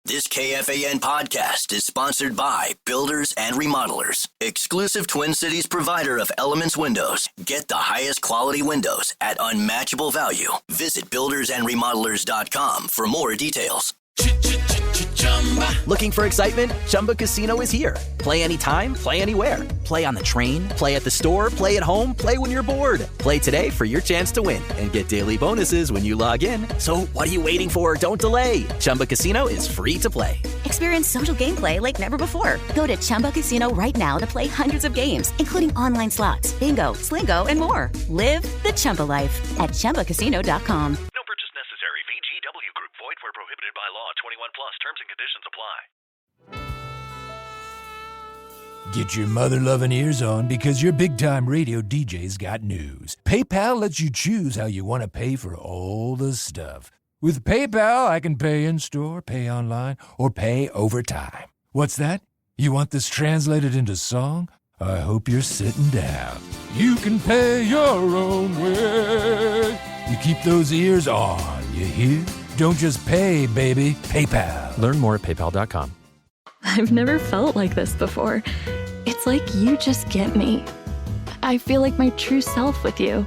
This KFAN podcast is sponsored by Builders and Remodelers, exclusive Twin Cities provider of Elements Windows. Get the highest quality windows at unmatchable value. Visit buildersandremodelers.com for more details. Looking for excitement? Chumba Casino is here. Play anytime, play anywhere. Play on the train, play at the store, play at home, play when you're bored. Play today for your chance to win and get daily bonuses when you log in. So what are you waiting for? Don't delay. Chumba Casino is free to play. Experience social gameplay like never before. Go to Chumba Casino right now to play hundreds of games, including online slots, bingo, Slingo, and more. Live the Chumba life at ChumbaCasino.com. No purchase necessary. VGW Group. Void where prohibited by law. 21 plus. Terms and conditions apply. Get your mother-loving ears on because your big-time radio DJ's got news. PayPal lets you choose how you want to pay for all the stuff. With PayPal, I can pay in-store, pay online, or pay over time. What's that? You want this translated into song? I hope you're sitting down. You can pay your own way. You keep those ears on, you hear? Don't just pay, baby. PayPal. Learn more at PayPal.com. I've never felt like this before. It's like you just get me. I feel like my true self with you.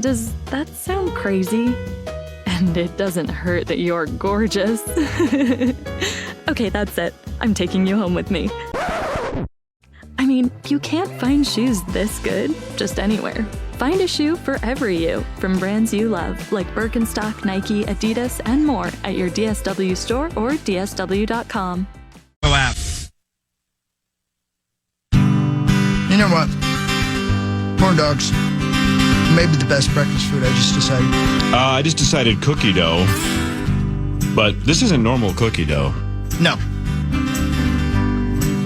Does that sound crazy? And it doesn't hurt that you're gorgeous. Okay, that's it. I'm taking you home with me. I mean, you can't find shoes this good just anywhere. Find a shoe for every you from brands you love, like Birkenstock, Nike, Adidas, and more at your DSW store or DSW.com. App. You know what? Corn dogs. Maybe the best breakfast food, I just decided. I just decided cookie dough. But this isn't normal cookie dough. No.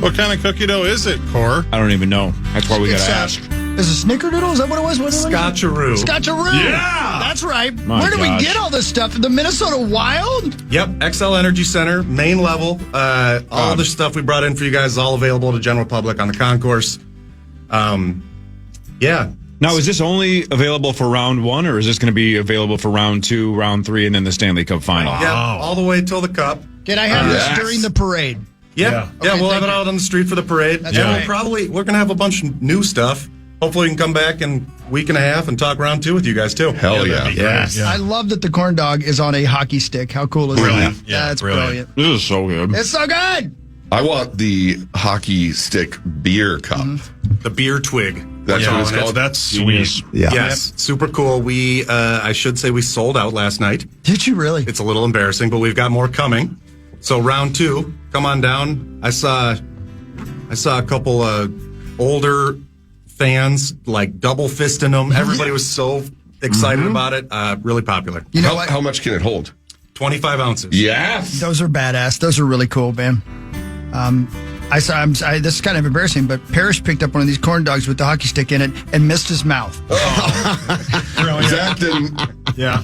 What kind of cookie dough is it, Cor? I don't even know. That's why we got to ask. Is it snickerdoodle? Is that what it was? Scotcheroo. Scotcheroo. Yeah. That's right. My Where do we gosh. get all this stuff? The Minnesota Wild? Yep, XL Energy Center, main level. All the stuff we brought in for you guys is all available to general public on the concourse. Yeah. Now, is this only available for round one, or is this going to be available for round two, round three, and then the Stanley Cup final? Yeah, all the way till the cup. Can I have this during the parade? Yeah, Okay, we'll have it out on the street for the parade. That's And right. we're going to have a bunch of new stuff. Hopefully we can come back in a week and a half and talk round two with you guys, too. Hell yeah. Yes. I love that the corn dog is on a hockey stick. How cool is Brilliant. that? Yeah, That's brilliant. brilliant. This is so good. It's so good. I want the hockey stick beer cup. The beer twig. That's what it's called. That's sweet. Yeah. Yes, super cool. We, I should say we sold out last night. Did you really? It's a little embarrassing, but we've got more coming. So round two, come on down. I saw a couple older fans like double fisting them. Everybody was so excited about it. Really popular. You know what? How much can it hold? 25 ounces. Yes. Those are badass. Those are really cool, man. This is kind of embarrassing, but Parrish picked up one of these corn dogs with the hockey stick in it and missed his mouth. Zach didn't. Yeah.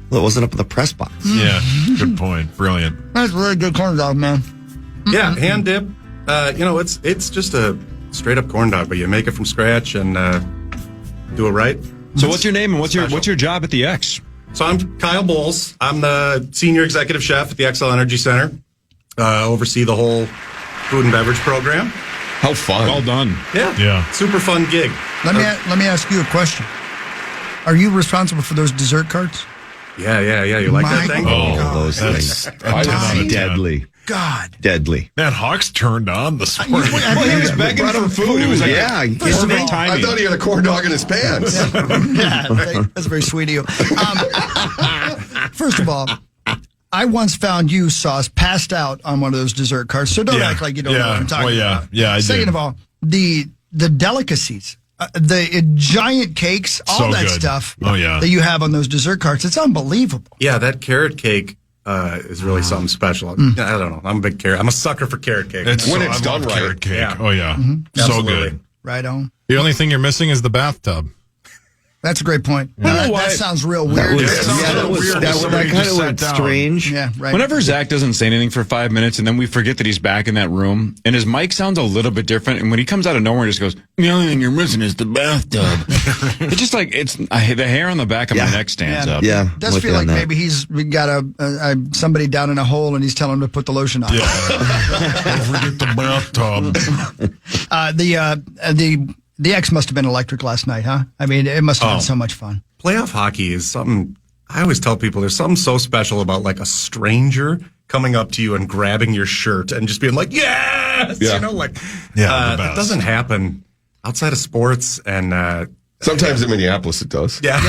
Well, it wasn't up in the press box. Yeah. Good point. Brilliant. That's a really good corn dog, man. Yeah, hand dip. It's just a straight up corn dog, but you make it from scratch and do it right. So what's your name and what's your job at the X? So I'm Kyle Bowles. I'm the senior executive chef at the XL Energy Center. Oversee the whole food and beverage program. How fun. Well done. Yeah. Super fun gig. Let me ask you a question. Are you responsible for those dessert carts? Yeah. You like that thing? Oh, Those things. Deadly. God. Deadly. Man, Hawks turned on this morning. Well, he was begging for food. It was like perfect timing. I thought he had a corn dog in his pants. Yeah, that's very sweet of you. First of all, I once found you, Sauce, passed out on one of those dessert carts, so don't act like you don't know what I'm talking about. Yeah, I Second did. of all, the delicacies, the giant cakes, all So that good. stuff that you have on those dessert carts, it's unbelievable. Yeah, that carrot cake is really something special. I don't know. I'm a sucker for carrot cake. When it's done right. Carrot cake. Yeah. Oh, yeah. So Absolutely. good. Right on. The only thing you're missing is the bathtub. That's a great point. That sounds real weird. That kind of went strange. Yeah, right. Whenever Zach doesn't say anything for 5 minutes and then we forget that he's back in that room and his mic sounds a little bit different, and when he comes out of nowhere and just goes, the only thing you're missing is the bathtub. It's just like the hair on the back of my neck stands up. Yeah, it does feel like maybe he's got somebody down in a hole and he's telling him to put the lotion on. Yeah. Don't forget the bathtub. The X must have been electric last night, huh? I mean, it must have been so much fun. Playoff hockey is something, I always tell people, there's something so special about like a stranger coming up to you and grabbing your shirt and just being like, yes! Yeah. You know, like, that doesn't happen outside of sports and... Sometimes in Minneapolis it does. Yeah.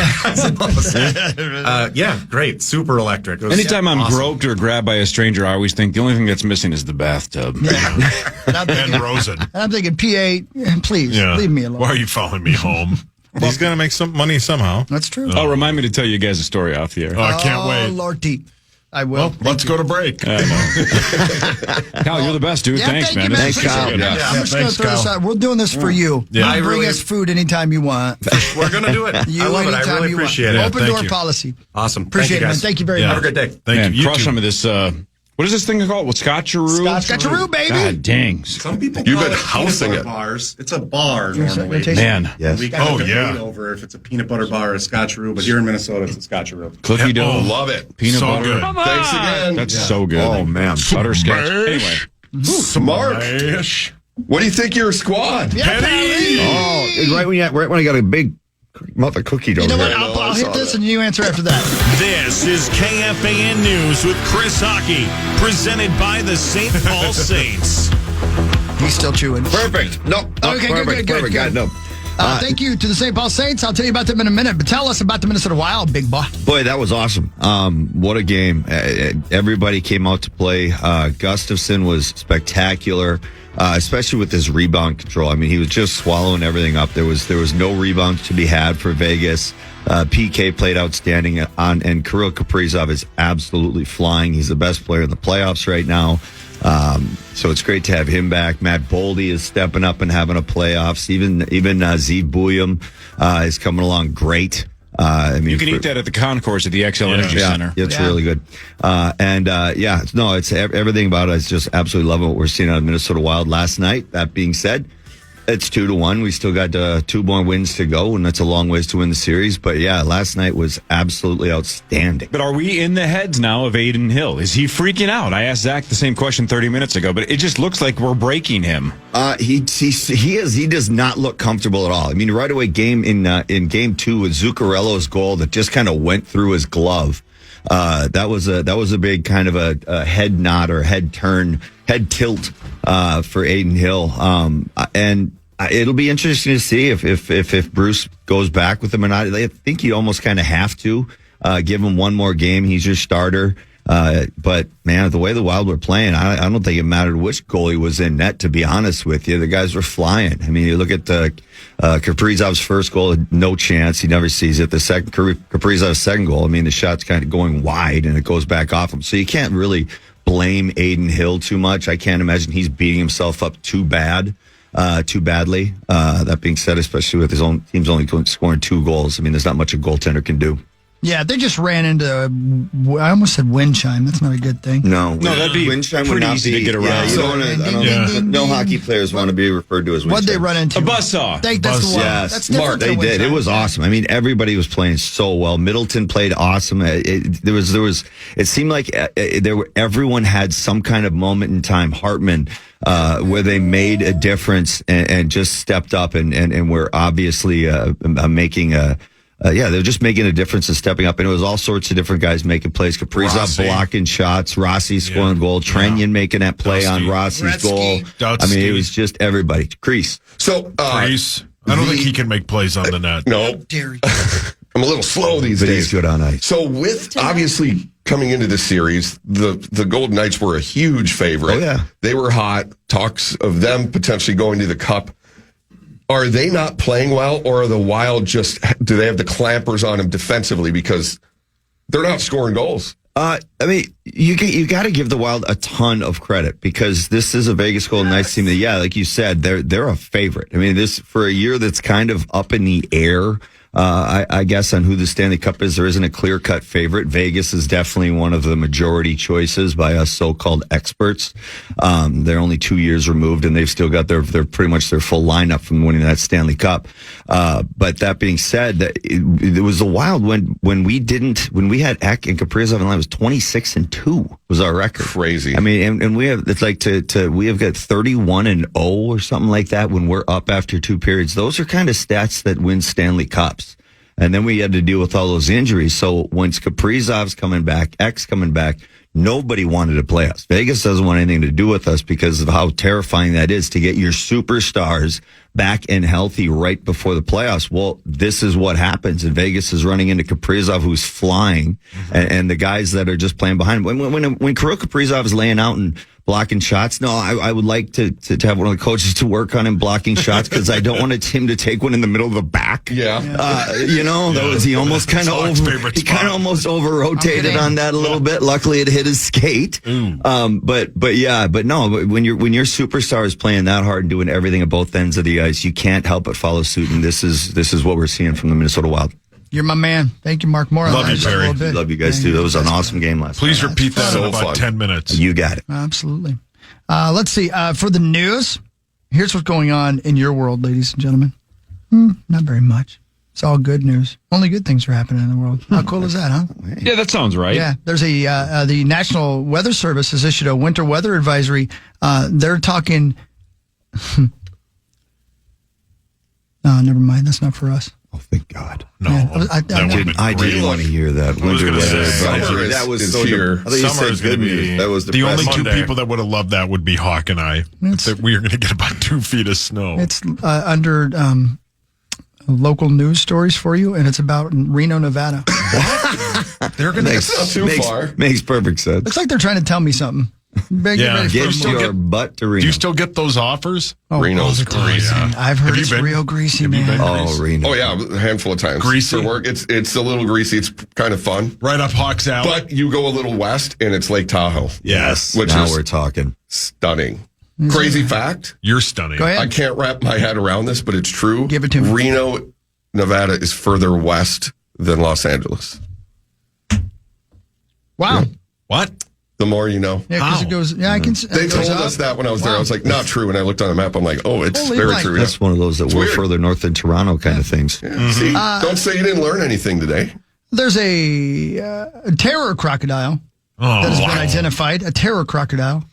Yeah, great. Super electric. Anytime I'm groped or grabbed by a stranger, I always think the only thing that's missing is the bathtub. And Rosen. And I'm thinking, PA, please, leave me alone. Why are you following me home? He's going to make some money somehow. That's true. Oh, remind me to tell you guys a story off the air. Oh, I can't wait. Lordy. I will. Well, let's go to break. Kyle, you're the best, dude. Thanks, man. Thanks, Kyle. I'm just going to throw this out. We're doing this for you. Yeah. Bring us food anytime you want. We're going to do it. I love it. I really appreciate it. Open door policy. Awesome. Appreciate it, man. Thank you very much. Have a great day. Thank you. Crush some of this. What is this thing called? What, Scotcheroo? Scotcheroo, baby. God dang. Some people You've call been it housing peanut it. butter bars. It's a bar normally. Man. Yes. We got over if it's a peanut butter bar or a Scotcheroo, but here in Minnesota, it's a Scotcheroo. Cookie dough. Oh, love it. Peanut So butter. good. Thanks again. That's so good. Oh, man. Butterscotch. Anyway. Smart. Smash. What do you think of your squad? Penny. Oh, right when I got a big mouth of cookie dough. You know what? Yeah, I'll hit this and you answer after that. This is KFAN News with Chris Hockey, presented by the St. Paul Saints. He's still chewing. Perfect. No. Okay, good. Got it. No. Thank you to the St. Paul Saints. I'll tell you about them in a minute, but tell us about the Minnesota Wild, big boy. Boy, that was awesome. What a game. Everybody came out to play. Gustafsson was spectacular, especially with his rebound control. I mean, he was just swallowing everything up. There was no rebounds to be had for Vegas. PK played outstanding and Kirill Kaprizov is absolutely flying. He's the best player in the playoffs right now. So it's great to have him back. Matt Boldy is stepping up and having a playoffs. Even Zeev Buyam is coming along great. I mean, you can eat that at the concourse at the XL Energy Center. It's really good. It's everything about it. I just absolutely love what we're seeing out of Minnesota Wild last night. That being said, it's 2-1. We still got 2 more wins to go, and that's a long ways to win the series. But yeah, last night was absolutely outstanding. But are we in the heads now of Aiden Hill? Is he freaking out? I asked Zach the same question 30 minutes ago, but it just looks like we're breaking him. He does not look comfortable at all. I mean, right away, in game 2 with Zuccarello's goal that just kind of went through his glove. That was a big kind of a head nod or head tilt for Aiden Hill. And it'll be interesting to see if Bruce goes back with him or not. I think you almost kind of have to give him one more game. He's your starter. But man, the way the Wild were playing, I don't think it mattered which goalie was in net, to be honest with you. The guys were flying. I mean, you look at Kaprizov's first goal, no chance. He never sees it. The second Kaprizov's second goal, I mean, the shot's kind of going wide and it goes back off him. So you can't really blame Aiden Hill too much. I can't imagine he's beating himself up too badly. That being said, especially with his own team's only scoring 2 goals, I mean, there's not much a goaltender can do. Yeah, they just ran into, I almost said wind chime. That's not a good thing. No, that'd be wind chime pretty would not easy be, to get around. No hockey players want to be referred to as wind What'd they chime. run into? A buzzsaw. That's the one. Yes, That's different they than wind did. chime. It was awesome. I mean, everybody was playing so well. Middleton played awesome. It seemed like everyone had some kind of moment in time. Hartman, where they made a difference and just stepped up and were obviously making they're just making a difference and stepping up. And it was all sorts of different guys making plays. Kaprizov blocking shots, Rossi scoring goal, Trenyan making that play on Rossi's goal. I mean, it was just everybody. Crease. So, Crease. I don't think he can make plays on the net. No. I'm a little slow these days. He's good on ice. So with obviously coming into the series, the Golden Knights were a huge favorite. Oh, yeah. They were hot. Talks of them potentially going to the Cup. Are they not playing well, or are the Wild do they have the clampers on them defensively because they're not scoring goals? I mean, you got to give the Wild a ton of credit because this is a Vegas Golden Knights team that, like you said, they're a favorite. I mean, this for a year that's kind of up in the air. I guess, on who the Stanley Cup is. There isn't a clear-cut favorite. Vegas is definitely one of the majority choices by us so-called experts. They're only 2 years removed, and they've still got their pretty much their full lineup from winning that Stanley Cup. But that being said, it was a Wild when we had Ek and Kaprizov in line. It was 26-2 was our record. Crazy. I mean, and we have it's like we have got 31-0 or something like that when we're up after 2 periods. Those are kind of stats that win Stanley Cups. And then we had to deal with all those injuries. So once Kaprizov's coming back, Ek's coming back, nobody wanted to play us. Vegas doesn't want anything to do with us because of how terrifying that is to get your superstars back and healthy right before the playoffs. Well, this is what happens. And Vegas is running into Kaprizov, who's flying, and the guys that are just playing behind him. When Kirill Kaprizov is laying out and blocking shots, no, I would like to have one of the coaches to work on him blocking shots because I don't want him to take one in the middle of the back. Yeah. That was he almost kind of almost over rotated on that a little bit. Luckily, it hit his skate. But no, when your superstar is playing that hard and doing everything at both ends of the ice, you can't help but follow suit. And this is what we're seeing from the Minnesota Wild. You're my man. Thank you, Mark Moore. Love you, Perry. Love you guys too. That was an awesome game last night. Please repeat that in about 10 minutes. You got it. Absolutely. Let's see. For the news, here's what's going on in your world, ladies and gentlemen. Not very much. It's all good news. Only good things are happening in the world. How cool is that, huh? Yeah, that sounds right. Yeah. There's the National Weather Service has issued a winter weather advisory. They're talking. No, never mind. That's not for us. Oh, thank God. No, I didn't want to hear that. Winter weather advisory. That was so here. Summer is going to be. That was the only two Monday. people that would have loved that would be Hawk and I. That we are going to get about 2 feet of snow. It's under local news stories for you, and it's about Reno, Nevada. They're going to get too far. Makes perfect sense. Looks like they're trying to tell me something. Get ready for Get your butt to Reno. Do you still get those offers? Oh, Reno's greasy. I've heard it's real greasy, man. Oh, Reno. Oh yeah, a handful of times. Greasy for work. It's a little greasy. It's kind of fun. Right up Hawk's alley. But you go a little west, and it's Lake Tahoe. Yes. Which now is we're talking. Stunning. Crazy fact. You're stunning. Go ahead. I can't wrap my head around this, but it's true. Give it to me. Reno, Nevada is further west than Los Angeles. Wow. What? The more you know. Yeah, because it goes. Yeah, I can. They told us that when I was there. I was like, not true. And I looked on the map. I'm like, oh, it's Holy very light. true. That's one of those that were weird. further north than Toronto kind of things. Yeah. See, don't say you didn't learn anything today. There's a terror crocodile that has been identified. A terror crocodile,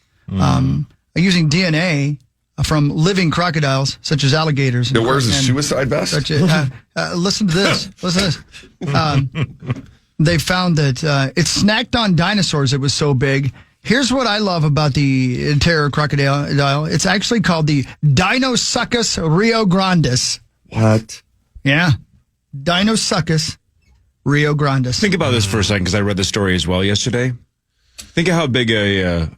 using DNA from living crocodiles such as alligators. It wears a suicide vest. Listen to this. Listen to this. They found that it snacked on dinosaurs. It was so big. Here's what I love about the terror crocodile. It's actually called the Dinosuchus Rio Grandis. What? Yeah. Dinosuchus Rio Grandis. Think about this for a second, because I read the story as well yesterday. Think of how big a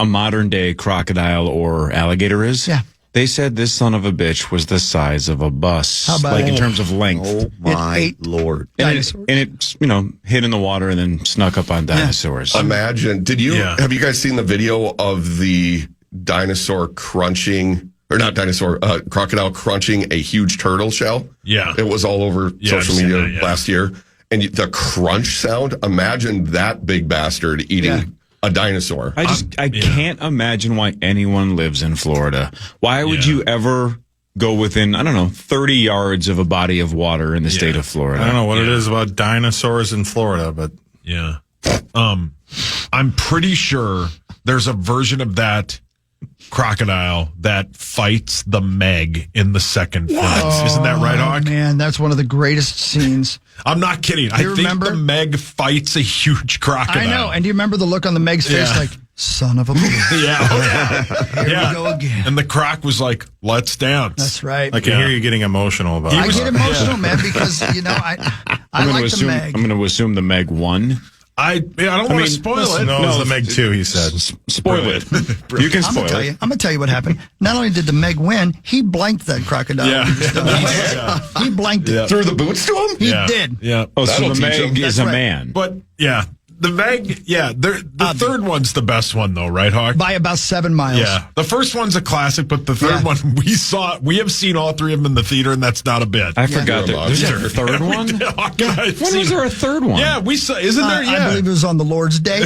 modern day crocodile or alligator is. Yeah. They said this son of a bitch was the size of a bus, How about like in it? terms of length. Oh my Lord! And it hid in the water and then snuck up on dinosaurs. Imagine. Have you guys seen the video of the dinosaur crunching, or not dinosaur, crocodile crunching a huge turtle shell? Yeah. It was all over social media last year. And the crunch sound, imagine that big bastard eating a dinosaur. I can't imagine why anyone lives in Florida. Why would you ever go within, 30 yards of a body of water in the state of Florida? I don't know what it is about dinosaurs in Florida, but yeah. I'm pretty sure there's a version of that crocodile that fights the Meg in the second film. Isn't that right, Hawk? Man, that's one of the greatest scenes. I'm not kidding. I think the Meg fights a huge crocodile. I know. And do you remember the look on the Meg's face? Like, son of a bitch. Here we go again. And the croc was like, let's dance. That's right. I can hear you getting emotional about it. I get emotional, man, because, I like the Meg. I'm going to assume the Meg won. I don't want to spoil it. No, it was the Meg 2, he said. Spoil it. You can spoil it. I'm going to tell you what happened. Not only did the Meg win, he blanked that crocodile. He blanked it. Threw the boots to him? He did. Yeah. Oh, so the Meg is a man. But, yeah. The Meg, the third one's the best one, though, right, Hawk? By about 7 miles. Yeah. The first one's a classic, but the third one, we have seen all three of them in the theater, and that's not a bit. I forgot there's a third one? When was there a third one? Yeah, we saw, isn't there? Yeah. I believe it was on the Lord's Day.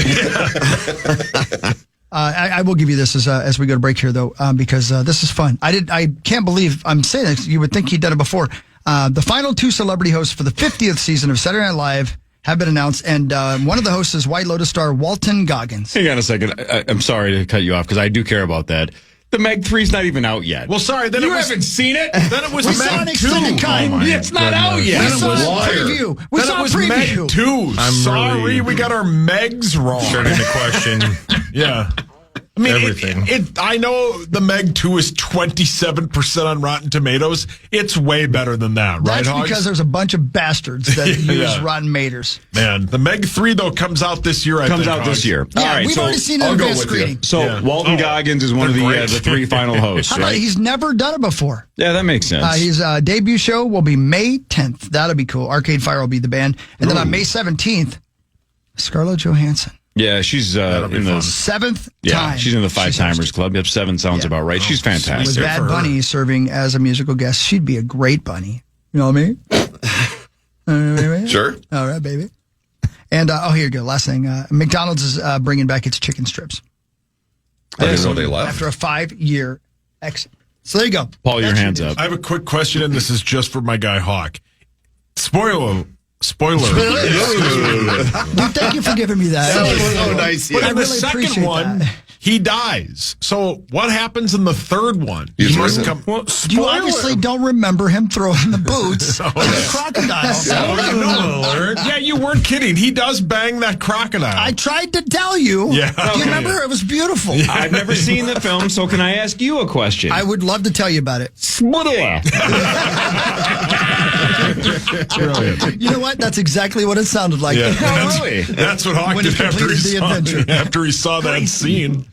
I will give you this as we go to break here, though, because this is fun. I can't believe I'm saying this. You would think he'd done it before. The final 2 celebrity hosts for the 50th season of Saturday Night Live have been announced, and one of the hosts is White Lotus star Walton Goggins. Hang on a second. I'm sorry to cut you off because I do care about that. The Meg 3's not even out yet. Well, sorry. Then you haven't seen it? Then it was we saw an extended cut. It's not out yet. We saw a preview. We saw a preview. Meg 2. Sorry, we got our Megs wrong. Starting to question. Yeah. I mean, everything. I know the Meg 2 is 27% on Rotten Tomatoes. It's way better than that, right, That's Hogs? because there's a bunch of bastards that use Rotten Tomatoes. Man, the Meg 3, though, comes out this year, I think. Comes out this year. Yeah, all right, we've already seen it in advanced screening. So Walton Goggins is one of the 3 final hosts, right? He's never done it before. Yeah, that makes sense. His debut show will be May 10th. That'll be cool. Arcade Fire will be the band. And then on May 17th, Scarlett Johansson. Yeah, she's in the 7th time. Yeah, she's in the 5-timers club. Yep, 7 sounds about right. She's fantastic. With Bad Bunny serving as a musical guest, she'd be a great bunny. You know what I mean? Sure. All right, baby. And here you go. Last thing, McDonald's is bringing back its chicken strips. I didn't know they left. After a 5-year exit. So there you go. Paul, your hands up. I have a quick question, and this is just for my guy Hawk. Spoiler. Dude, thank you for giving me that. That was so nice. But I in the really second appreciate one, that. he dies. So what happens in the third one? He's must risen. come. Well, You obviously don't remember him throwing the boots on the crocodile. Yeah, you weren't kidding. He does bang that crocodile. I tried to tell you. Yeah. Do you remember? It was beautiful. I've never seen the film, so can I ask you a question? I would love to tell you about it. Brilliant. You know what? That's exactly what it sounded like. Yeah, really? That's what Hawk When he did after he, completed the adventure. after he saw that scene.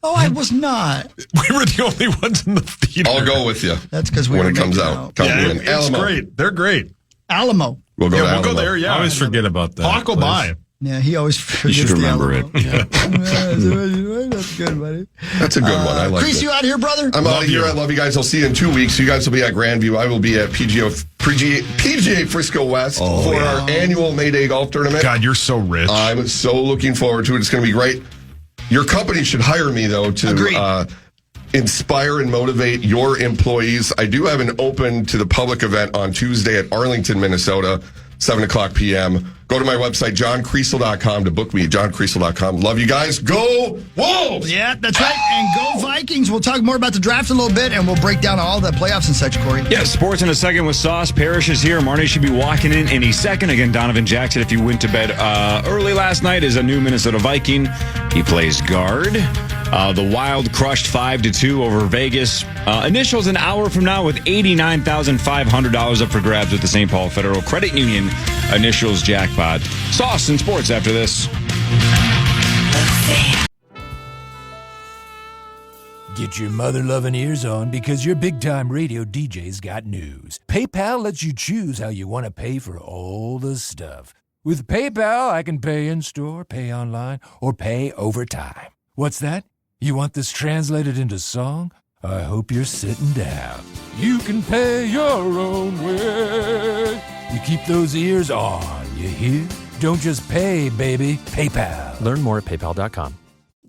Oh, I was not. We were the only ones in the theater. I'll go with you. That's because we when were it comes making out. Come in. It's Alamo. great. They're great. Alamo. We'll go to We'll go Alamo. there. Yeah, I always forget about that. Hawk will buy. Yeah, he always You forgets should the remember Alamo. it. Yeah. That's good, buddy. That's a good one. I like Chris, it. you out here, brother? I'm out of here. I love you guys. I'll see you in 2 weeks. You guys will be at Grandview. I will be at PGA Frisco West for our annual May Day golf tournament. God, you're so rich. I'm so looking forward to it. It's going to be great. Your company should hire me, though, to inspire and motivate your employees. I do have an open to the public event on Tuesday at Arlington, Minnesota, 7 o'clock p.m. Go to my website, johncreasel.com, to book me at johncreasel.com. Love you guys. Go Wolves! Yeah, that's right. And go Vikings. We'll talk more about the draft in a little bit, and we'll break down all the playoffs and such, Corey. Yeah, sports in a second with Sauce. Parrish is here. Marnie should be walking in any second. Again, Donovan Jackson, if you went to bed early last night, is a new Minnesota Viking. He plays guard. The Wild crushed 5-2 over Vegas. Initials an hour from now with $89,500 up for grabs with the St. Paul Federal Credit Union initials jackpot. Sauce and sports after this. Get your mother-loving ears on because your big-time radio DJ's got news. PayPal lets you choose how you want to pay for all the stuff. With PayPal, I can pay in-store, pay online, or pay over time. What's that? You want this translated into song? I hope you're sitting down. You can pay your own way. You keep those ears on, you hear? Don't just pay, baby. PayPal. Learn more at paypal.com.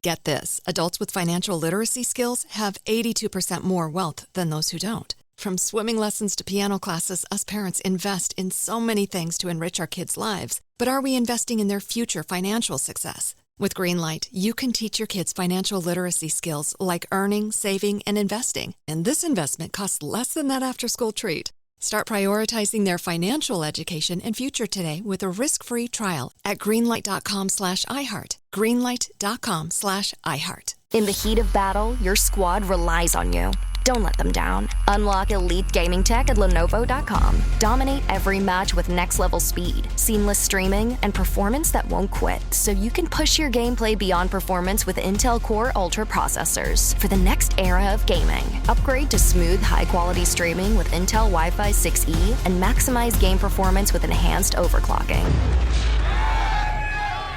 Get this. Adults with financial literacy skills have 82% more wealth than those who don't. From swimming lessons to piano classes, us parents invest in so many things to enrich our kids' lives. But are we investing in their future financial success? With Greenlight, you can teach your kids financial literacy skills like earning, saving, and investing. And this investment costs less than that after-school treat. Start prioritizing their financial education and future today with a risk-free trial at greenlight.com/iHeart. Greenlight.com/iHeart. In the heat of battle, your squad relies on you. Don't let them down. Unlock elite gaming tech at Lenovo.com. Dominate every match with next-level speed, seamless streaming, and performance that won't quit, so you can push your gameplay beyond performance with Intel Core Ultra processors for the next era of gaming. Upgrade to smooth, high-quality streaming with Intel Wi-Fi 6E and maximize game performance with enhanced overclocking.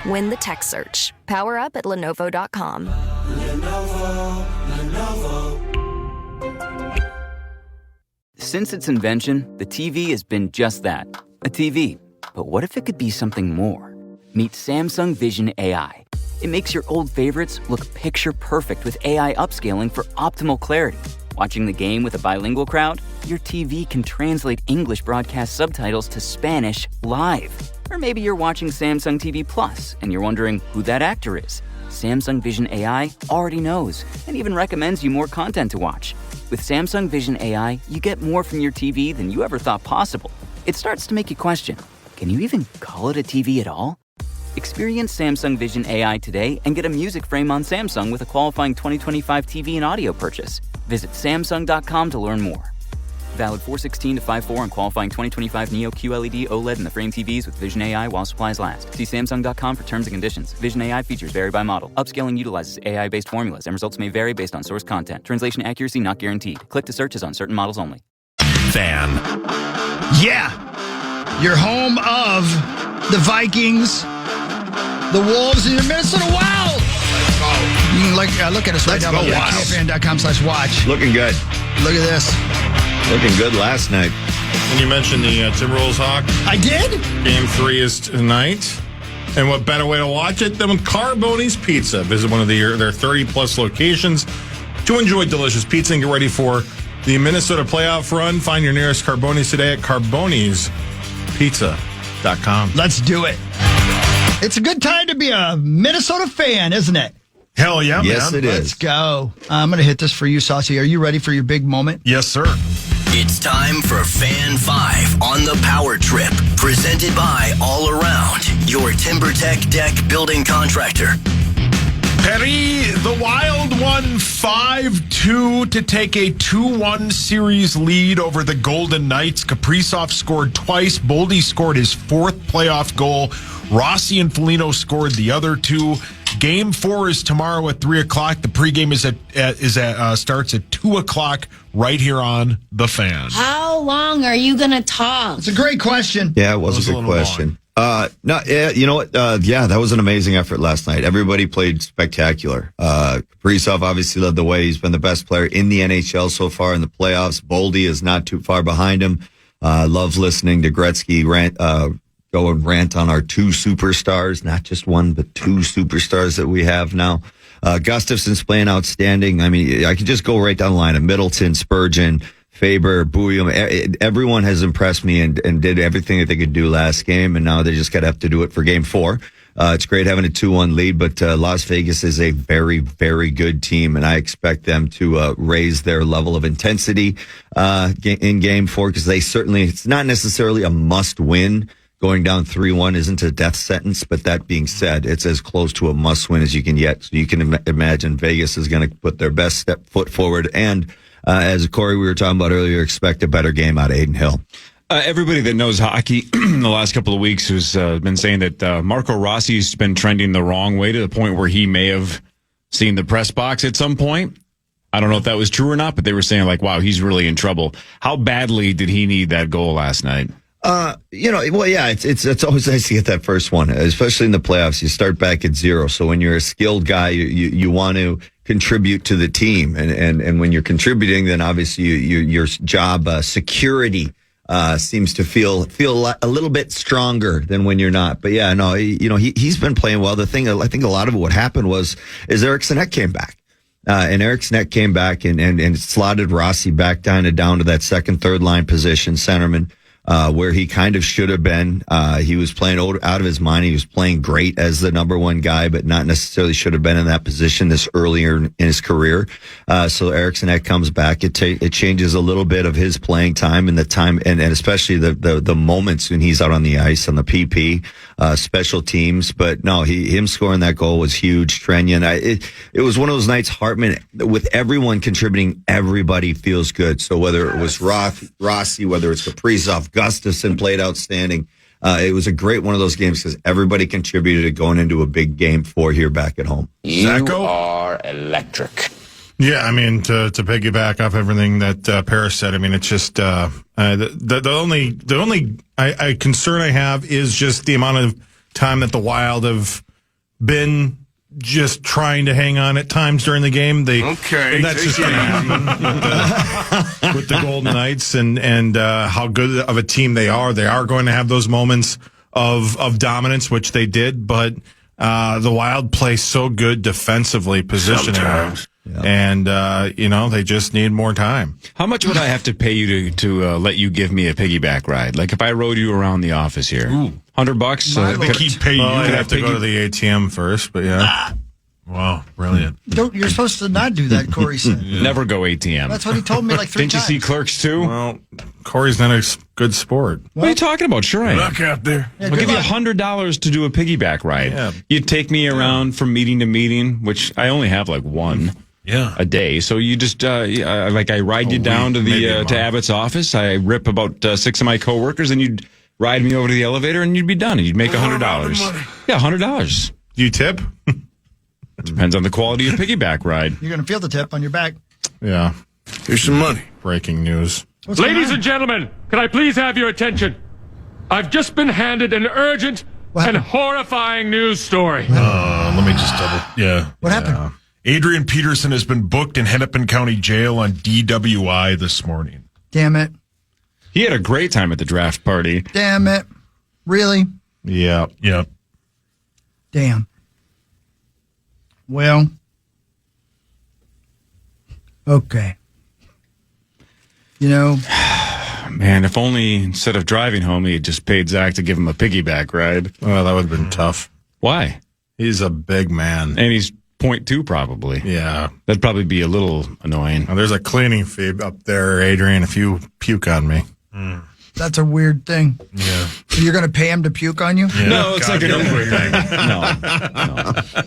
Win the tech search. Power up at Lenovo.com. Since its invention, the TV has been just that, a TV. But what if it could be something more? Meet Samsung Vision AI. It makes your old favorites look picture perfect with AI upscaling for optimal clarity. Watching the game with a bilingual crowd? Your TV can translate English broadcast subtitles to Spanish live. Or maybe you're watching Samsung TV Plus and you're wondering who that actor is. Samsung Vision AI already knows and even recommends you more content to watch. With Samsung Vision AI, you get more from your TV than you ever thought possible. It starts to make you question, can you even call it a TV at all? Experience Samsung Vision AI today and get a music frame on Samsung with a qualifying 2025 TV and audio purchase. Visit Samsung.com to learn more. Valid 4/16 to 5/4 on qualifying 2025 Neo QLED OLED in the frame TVs with Vision AI while supplies last. See Samsung.com for terms and conditions. Vision AI features vary by model. Upscaling utilizes AI-based formulas and results may vary based on source content. Translation accuracy not guaranteed. Click to searches on certain models only. Fan. Yeah. You're home of the Vikings, the Wolves, and the Minnesota Wild. Let's go. You can look at us right now. KFAN.com/watch. Looking good. Look at this. Looking good last night. And you mentioned the Timberwolves, Hawk. I did? Game 3 is tonight. And what better way to watch it than with Carboni's Pizza? Visit one of their 30-plus locations to enjoy delicious pizza and get ready for the Minnesota playoff run. Find your nearest Carboni's today at carbonispizza.com. Let's do it. It's a good time to be a Minnesota fan, isn't it? Hell yeah, man. Yes, it is. Let's go. I'm going to hit this for you, Saucy. Are you ready for your big moment? Yes, sir. It's time for Fan 5 on the Power Trip, presented by All Around, your TimberTech deck building contractor. Perry, the Wild won 5-2 to take a 2-1 series lead over the Golden Knights. Kaprizov scored twice. Boldy scored his 4th playoff goal. Rossi and Foligno scored the other 2. Game 4 is tomorrow at 3 o'clock. The pregame starts at 2 o'clock right here on The Fan. How long are you going to talk? It's a great question. Yeah, it was a good question. You know what? That was an amazing effort last night. Everybody played spectacular. Kaprizov obviously led the way. He's been the best player in the NHL so far in the playoffs. Boldy is not too far behind him. Love listening to Gretzky go and rant on our 2 superstars, not just one, but 2 superstars that we have now. Gustafson's playing outstanding. I mean, I could just go right down the line of Middleton, Spurgeon, Faber, Bouillon. Everyone has impressed me and did everything that they could do last game, and now they just got to have to do it for game 4. It's great having a 2-1 lead, but Las Vegas is a very, very good team, and I expect them to raise their level of intensity in game 4 because it's not necessarily a must-win. Going down 3-1 isn't a death sentence, but that being said, it's as close to a must-win as you can get. So you can imagine Vegas is going to put their best foot forward. And as Corey, we were talking about earlier, expect a better game out of Aiden Hill. Everybody that knows hockey in the last couple of weeks has been saying that Marco Rossi's been trending the wrong way to the point where he may have seen the press box at some point. I don't know if that was true or not, but they were saying wow, he's really in trouble. How badly did he need that goal last night? It's always nice to get that first one, especially in the playoffs. You start back at 0. So when you're a skilled guy, you want to contribute to the team. And when you're contributing, then obviously your job security seems to feel a little bit stronger than when you're not. But yeah, no, he's been playing well. The thing, I think a lot of what happened is Eriksson Ek came back. And Eriksson Ek came back and slotted Rossi back down to that second, third line position, centerman. Where he kind of should have been. He was playing out of his mind. He was playing great as the number 1 guy, but not necessarily should have been in that position this earlier in his career. So Eriksson Ek comes back. It changes a little bit of his playing time and the time, and especially the moments when he's out on the ice on the PP, special teams. But no, him scoring that goal was huge. Trenyan, it was one of those nights, Hartman, with everyone contributing, everybody feels good. So whether it was Rossi, whether it's Kaprizov, Gustafson played outstanding. It was a great one of those games because everybody contributed going into a big game 4 here back at home. You are electric. Yeah, I mean, to piggyback off everything that Parrish said, I mean, it's just the only concern I have is just the amount of time that the Wild have been just trying to hang on at times during the game. And that's just going to happen with the Golden Knights and how good of a team they are. They are going to have those moments of dominance, which they did, but the Wild play so good defensively, positioning. Yeah. And, they just need more time. How much would I have to pay you to let you give me a piggyback ride? Like if I rode you around the office here, $100. I think he'd pay you. I'd have to go to the ATM first, but yeah. Wow, brilliant. You're supposed to not do that, Corey said. Never go ATM. That's what he told me like 3 Didn't times. you see Clerks too? Well, Corey's not a good sport. What are you talking about? Sure I am. Luck out there. Yeah, I'll give you $100 to do a piggyback ride. Yeah. You'd take me around from meeting to meeting, which I only have like one a day. So you just, I ride you down to to Abbott's office. I rip about 6 of my coworkers, and you'd ride me over to the elevator, and you'd be done. And you'd make $100. Yeah, $100. Do you tip? Depends on the quality of piggyback ride. You're going to feel the tip on your back. Yeah. Here's some money. Breaking news. Ladies and gentlemen, can I please have your attention? I've just been handed an urgent and horrifying news story. Let me just What happened? Adrian Peterson has been booked in Hennepin County Jail on DWI this morning. Damn it. He had a great time at the draft party. Damn it. Really? Yeah. Yep. Damn. Well. Okay. Man, if only instead of driving home, he had just paid Zach to give him a piggyback ride. Well, that would have been tough. Why? He's a big man. And he's 0.2 probably. Yeah. That'd probably be a little annoying. Well, there's a cleaning fee up there, Adrian, if you puke on me. That's a weird thing. Yeah. You're going to pay him to puke on you? Yeah. No, it's like an Uber thing. No.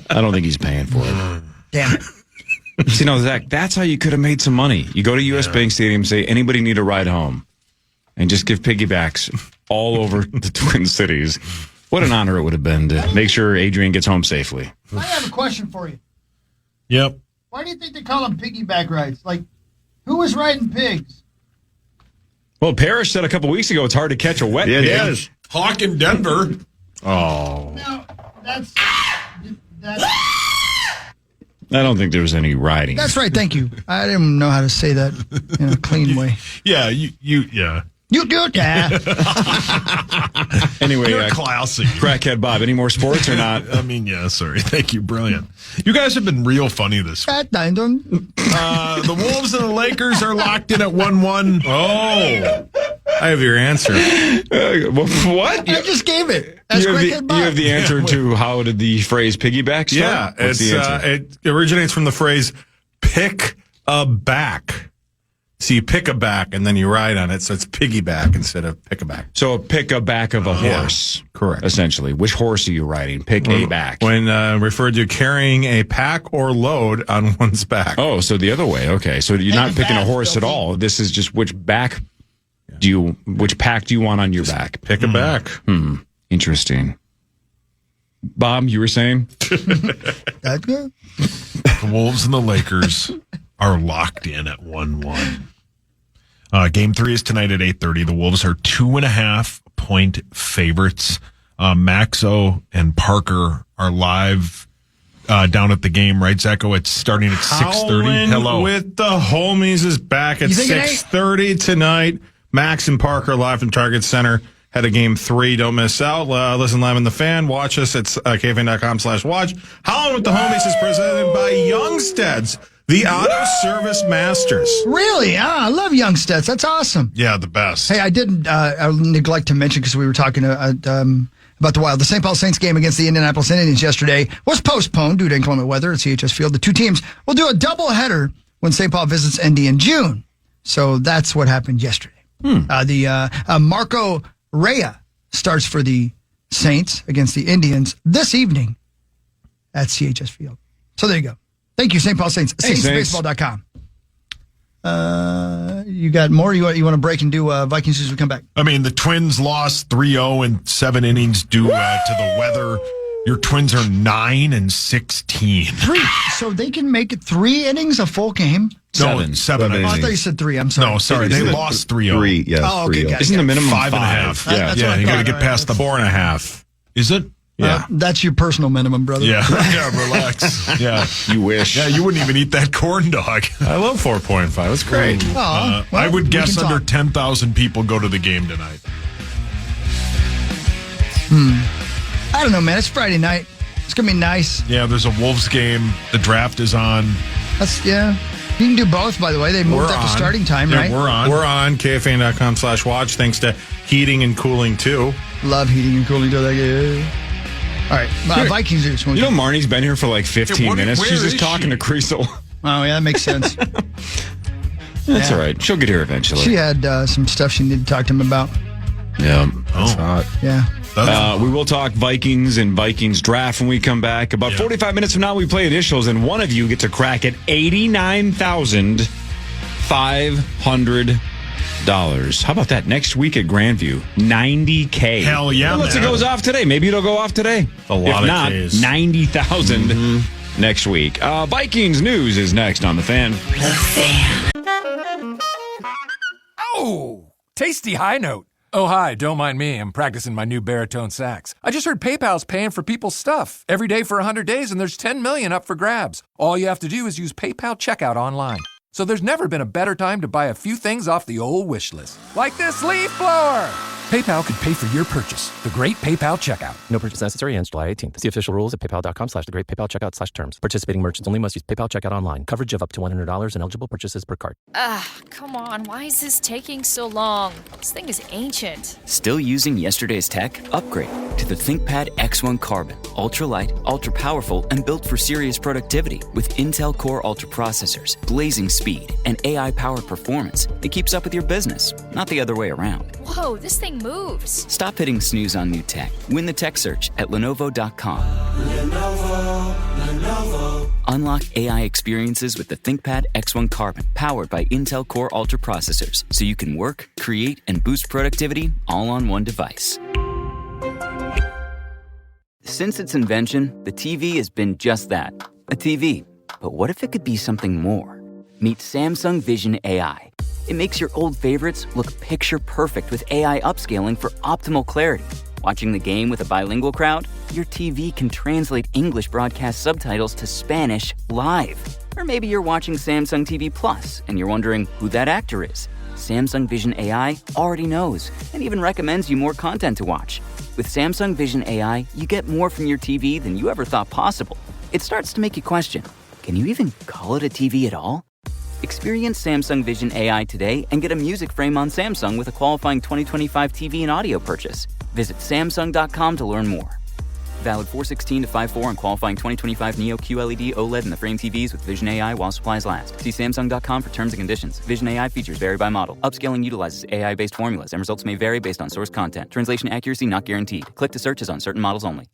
I don't think he's paying for it. Damn it. See, Zach, that's how you could have made some money. You go to U.S. Bank Stadium, say, anybody need a ride home? And just give piggybacks all over the Twin Cities. What an honor it would have been to make sure Adrian gets home safely. I have a question for you. Yep. Why do you think they call them piggyback rides? Like, who was riding pigs? Well, Parrish said a couple weeks ago it's hard to catch a wet pig. Yes. Hawk in Denver. Oh. No, that's I don't think there was any riding. That's right. Thank you. I didn't know how to say that in a clean way. Yeah, yeah. You do it, yeah. Anyway, You're classy. Crackhead Bob, any more sports or not? I mean, yeah, sorry. Thank you. Brilliant. You guys have been real funny this week. The Wolves and the Lakers are locked in at 1-1. Oh, I have your answer. What? I just gave it. You have the answer to how did the phrase piggyback start? Yeah, What's the answer? it originates from the phrase pick a back. So you pick a back and then you ride on it, so it's piggyback instead of pick a back. So a pick a back of a horse. Correct. Essentially. Which horse are you riding? Pick a back. When referred to carrying a pack or load on one's back. Oh, so the other way. Okay. So you're not picking a horse at all. This is just which pack do you want on your back? Pick a back. Interesting. Bob, you were saying? That's good. The Wolves and the Lakers are locked in at 1-1. Game 3 is tonight at 8:30. The Wolves are 2.5-point favorites. Maxo and Parker are live down at the game, right, Zacho? It's starting at 6:30. Hello. With the homies is back at 6:30 tonight. Max and Parker live from Target Center. Head of Game 3. Don't miss out. Listen live on the Fan. Watch us at KFAN.com/watch. Howlin' with the Homies is presented by Youngsteads, the auto service masters. Really? I love Youngsteads. That's awesome. Yeah, the best. Hey, I didn't neglect to mention because we were talking about the Wild. The St. Paul Saints game against the Indianapolis Indians yesterday was postponed due to inclement weather at CHS Field. The two teams will do a doubleheader when St. Paul visits Indy in June. So that's what happened yesterday. Marco Rhea starts for the Saints against the Indians this evening at CHS Field. So there you go. Thank you, St. Paul Saints. SaintsBaseball.com. You got more? You want to break and do Vikings as we come back? I mean, the Twins lost 3-0 in 7 innings due to the weather. Your Twins are 9-16. So they can make it 3 innings, a full game? No, 7 innings. Oh, I thought you said 3. I'm sorry. No, sorry. They lost 3-0. 3, yes. Oh, okay. 3-0. Got it. Isn't the minimum 5.5? That's Yeah, what I you got to thought. get past the 4.5. Is it? Yeah. That's your personal minimum, brother. Yeah, relax. Yeah. You wish. Yeah, you wouldn't even eat that corn dog. I love 4.5. It's great. I would guess under 10,000 people go to the game tonight. I don't know, man. It's Friday night. It's going to be nice. Yeah, there's a Wolves game. The draft is on. You can do both, by the way. They moved up the starting time, right? We're on KFAN.com/watch, thanks to heating and cooling, too. Love heating and cooling till they get. All right, Vikings news. You know, Marnie's been here for like 15 minutes. She's just talking to Creasel. Oh, yeah, that makes sense. That's all right. She'll get here eventually. She had some stuff she needed to talk to him about. Yeah. That's hot. Yeah. We will talk Vikings and Vikings draft when we come back. About 45 minutes from now, we play initials, and one of you gets a crack at $89,500. How about that? Next week at Grandview, $90K. Hell yeah! Unless it goes off today. Maybe it'll go off today. A lot if not, Ks. $90,000 next week. Vikings news is next on The Fan. Oh, tasty high note. Oh, hi, don't mind me. I'm practicing my new baritone sax. I just heard PayPal's paying for people's stuff every day for 100 days, and there's $10 million up for grabs. All you have to do is use PayPal checkout online. So there's never been a better time to buy a few things off the old wish list. Like this leaf blower! PayPal could pay for your purchase. The Great PayPal Checkout. No purchase necessary ends July 18th. See official rules at paypal.com/thegreatpaypalcheckout/terms. Participating merchants only must use PayPal checkout online. Coverage of up to $100 and eligible purchases per card. Come on. Why is this taking so long? This thing is ancient. Still using yesterday's tech? Upgrade to the ThinkPad X1 Carbon. Ultra-light, ultra-powerful, and built for serious productivity. With Intel Core Ultra processors, blazing speed, and AI-powered performance that keeps up with your business, not the other way around. Whoa, this thing moves. Stop hitting snooze on new tech. Win the tech search at Lenovo.com. Lenovo. Unlock AI experiences with the ThinkPad X1 Carbon, powered by Intel Core Ultra processors, so you can work, create, and boost productivity all on one device. Since its invention, the TV has been just that, a TV. But what if it could be something more? Meet Samsung Vision AI. It makes your old favorites look picture perfect with AI upscaling for optimal clarity. Watching the game with a bilingual crowd? Your TV can translate English broadcast subtitles to Spanish live. Or maybe you're watching Samsung TV Plus and you're wondering who that actor is. Samsung Vision AI already knows and even recommends you more content to watch. With Samsung Vision AI, you get more from your TV than you ever thought possible. It starts to make you question, can you even call it a TV at all? Experience Samsung Vision AI today and get a music frame on Samsung with a qualifying 2025 TV and audio purchase. Visit Samsung.com to learn more. Valid 4/16 to 5/4 on qualifying 2025 Neo QLED OLED and the frame TVs with Vision AI while supplies last. See Samsung.com for terms and conditions. Vision AI features vary by model. Upscaling utilizes AI-based formulas and results may vary based on source content. Translation accuracy not guaranteed. Click to search is on certain models only.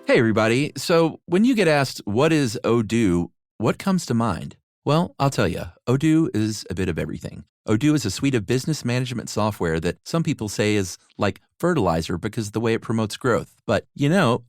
Hey, everybody. So when you get asked, what is Odoo, what comes to mind? Well, I'll tell you, Odoo is a bit of everything. Odoo is a suite of business management software that some people say is like fertilizer because of the way it promotes growth. But,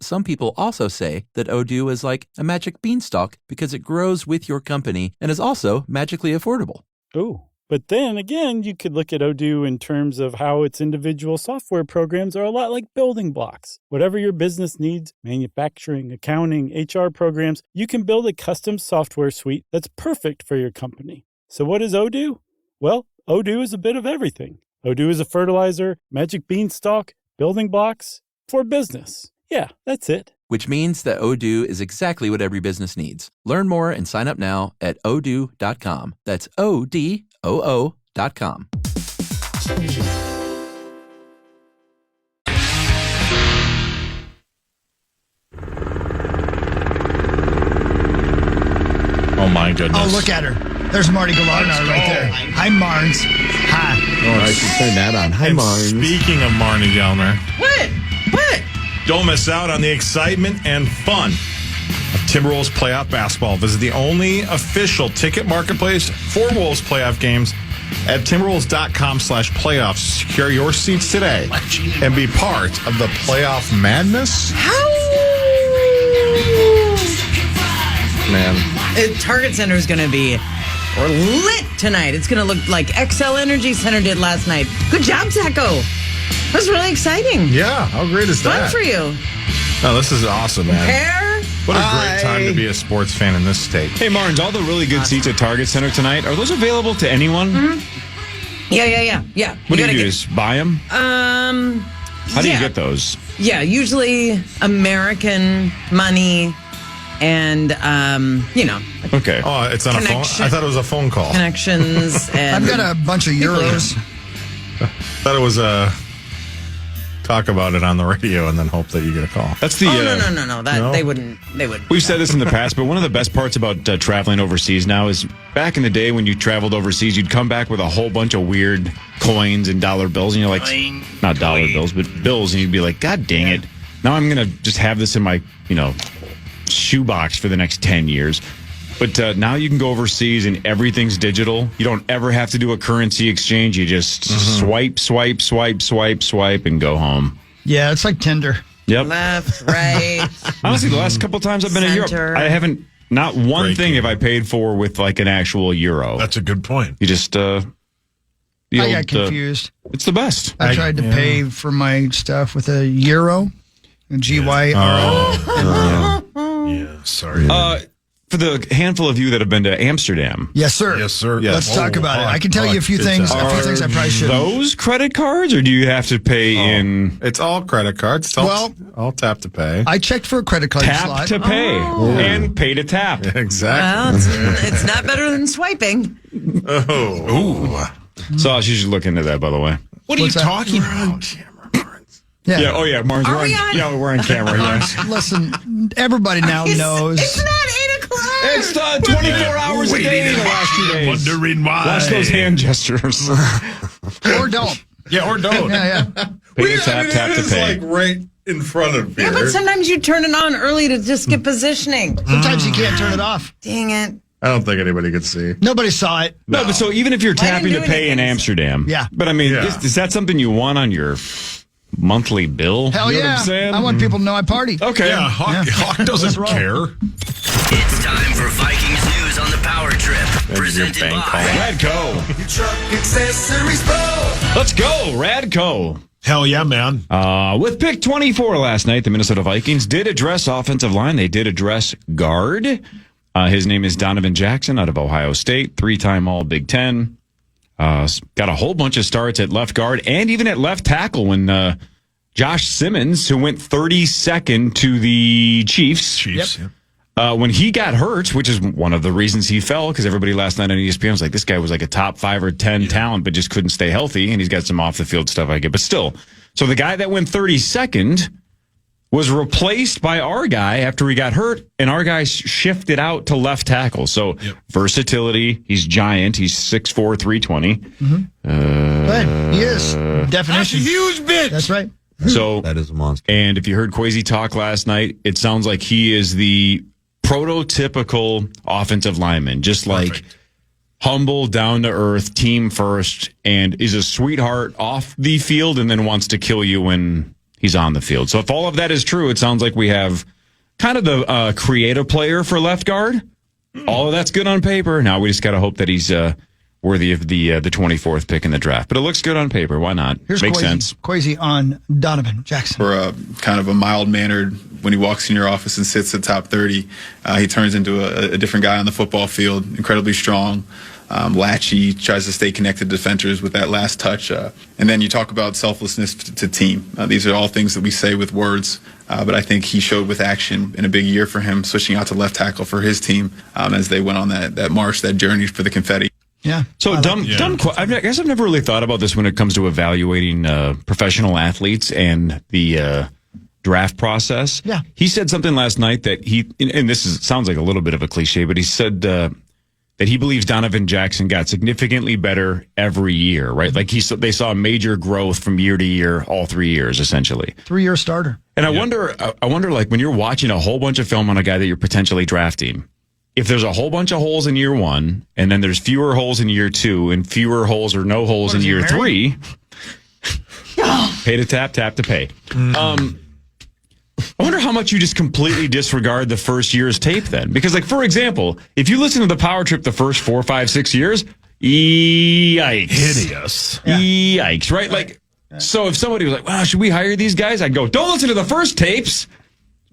some people also say that Odoo is like a magic beanstalk because it grows with your company and is also magically affordable. Ooh. But then again, you could look at Odoo in terms of how its individual software programs are a lot like building blocks. Whatever your business needs, manufacturing, accounting, HR programs, you can build a custom software suite that's perfect for your company. So what is Odoo? Well, Odoo is a bit of everything. Odoo is a fertilizer, magic beanstalk, building blocks for business. Yeah, that's it. Which means that Odoo is exactly what every business needs. Learn more and sign up now at odoo.com. That's ODOO.com. Oh, my goodness. Oh, look at her. There's Marty Galarnar right there. Hi, Marnes. Hi. Oh, I should turn that on. Hi, And Marnes. speaking of Marnie Gellner, What? don't miss out on the excitement and fun of Timberwolves playoff basketball. Visit the only official ticket marketplace for Wolves playoff games at timberwolves.com/playoffs. Secure your seats today and be part of the playoff madness. Man. Target Center is going to be lit tonight. It's going to look like XL Energy Center did last night. Good job, Zacho. was really exciting. Yeah, how great is Fun that? for you. No, this is awesome, man. Hair. What a great time to be a sports fan in this state. Hey, Martins, all the really good seats at Target Center tonight, are those available to anyone? Mm-hmm. Yeah. What do you do? Just buy them? How do you get those? Yeah, usually American money and, Okay. Oh, it's on a phone? I thought it was a phone call. Connections. And I've got a bunch of euros. Thought it was talk about it on the radio and then hope that you get a call. That's the. No. They wouldn't. We've said this in the past, but one of the best parts about traveling overseas now is back in the day when you traveled overseas, you'd come back with a whole bunch of weird coins and dollar bills, and you're like, not dollar bills, but bills, and you'd be like, God dang it! Now I'm gonna just have this in my shoebox for the next 10 years. But now you can go overseas and everything's digital. You don't ever have to do a currency exchange. You just swipe, and go home. Yeah, it's like Tinder. Yep. Left, right. Honestly, the last couple times I've been in Europe, I haven't, not one thing have I paid for with like an actual euro. That's a good point. You just, I got confused. It's the best. I tried to pay for my stuff with a euro, a GYRO. Yeah, sorry. For the handful of you that have been to Amsterdam. Yes, sir. Yes, sir. Let's talk about it. I can tell you a few things. I probably shouldn't. Those credit cards, or do you have to pay in? It's all credit cards. It's all tap to pay. I checked for a credit card Tap slot. to pay and pay to tap. Exactly. Well, it's not better than swiping. Ooh. So you should look into that, by the way. What are you talking about? Yeah. Oh, yeah. Martin's, Are we on? Yeah, we're on camera. Yeah. Listen, everybody now knows. It's not 8 o'clock. It's 24 hours a day the last 2 days. Wondering why. Watch those hand gestures. Or don't. Yeah, or don't. Yeah. Pay to tap to pay. Like right in front of you. Yeah, but sometimes you turn it on early to just get positioning. Sometimes you can't turn it off. Dang it. I don't think anybody could see. Nobody saw it. No, but so even if you're tapping to pay in Amsterdam. Yeah. But I mean, is that something you want on your monthly bill? Hell you know yeah. what I'm saying? I want people to know I party. Okay. Yeah, Hawk doesn't care. It's time for Vikings news on the Power Trip. Presented by Radco. Truck Accessories Pro. Let's go, Radco. Hell yeah, man. With pick 24 last night, the Minnesota Vikings did address offensive line. They did address guard. His name is Donovan Jackson out of Ohio State, 3-time All Big Ten. Got a whole bunch of starts at left guard and even at left tackle when Josh Simmons, who went 32nd to the Chiefs. Yep. When he got hurt, which is one of the reasons he fell, because everybody last night on ESPN was like, this guy was like a top 5 or 10 talent, but just couldn't stay healthy, and he's got some off-the-field stuff I get. But still, so the guy that went 32nd was replaced by our guy after he got hurt, and our guy shifted out to left tackle. So versatility, he's giant. He's 6'4", 320. He is. Definition. That's a huge bitch. That's right. So that is a monster. And if you heard Kwesi talk last night, it sounds like he is the prototypical offensive lineman, just like humble, down to earth, team first, and is a sweetheart off the field and then wants to kill you when he's on the field. So if all of that is true, it sounds like we have kind of the creative player for left guard. All of that's good on paper. Now we just got to hope that he's worthy of the 24th pick in the draft. But it looks good on paper. Why not? Makes sense. Kwesi on Donovan Jackson. For a kind of a mild-mannered, when he walks in your office and sits at top 30, he turns into a different guy on the football field, incredibly strong. Latchy, tries to stay connected to defenders with that last touch. And then you talk about selflessness to team. These are all things that we say with words, but I think he showed with action in a big year for him, switching out to left tackle for his team as they went on that march, that journey for the confetti. Yeah. So I guess I've never really thought about this when it comes to evaluating professional athletes and the draft process. Yeah. He said something last night that sounds like a little bit of a cliche, but he said that he believes Donovan Jackson got significantly better every year, right? Like they saw major growth from year to year, all 3 years, essentially. 3-year starter. And I wonder, like when you're watching a whole bunch of film on a guy that you're potentially drafting, if there's a whole bunch of holes in year 1, and then there's fewer holes in year 2, and fewer holes or no holes in year 3, pay to tap to pay. I wonder how much you just completely disregard the first year's tape then. Because, like, for example, if you listen to the Power Trip the first 4, 5, 6 years, yikes. Hideous. Yikes, right? Like, So if somebody was like, "Wow, should we hire these guys?" I'd go, "Don't listen to the first tapes.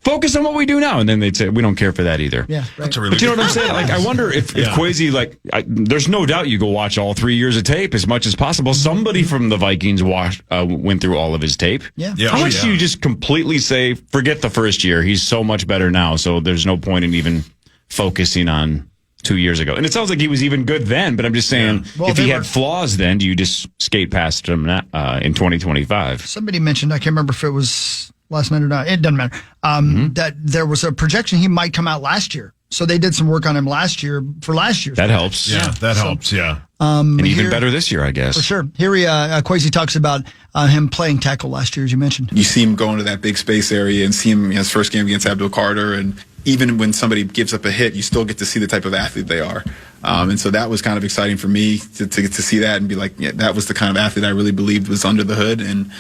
Focus on what we do now." And then they'd say, "We don't care for that either." Yeah, right. That's a really But you know good what I'm saying? Like, I wonder if Kwesi, there's no doubt you go watch all 3 years of tape as much as possible. Somebody from the Vikings went through all of his tape. Yeah. How much do you just completely say, forget the first year? He's so much better now, so there's no point in even focusing on 2 years ago. And it sounds like he was even good then, but I'm just saying, if he had flaws then, do you just skate past him in 2025? Somebody mentioned, I can't remember if it was last night or not. It doesn't matter. That there was a projection he might come out last year. So they did some work on him last year for last year. That helps. Yeah, that helps. Yeah. And even better this year, I guess. For sure. Here Kwesi talks about him playing tackle last year, as you mentioned. You see him go into that big space area and see him his first game against Abdul Carter. And even when somebody gives up a hit, you still get to see the type of athlete they are. And so that was kind of exciting for me to get to see that and be like, yeah, that was the kind of athlete I really believed was under the hood. And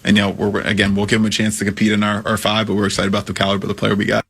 you know, we'll give him a chance to compete in our five, but we're excited about the caliber of the player we got.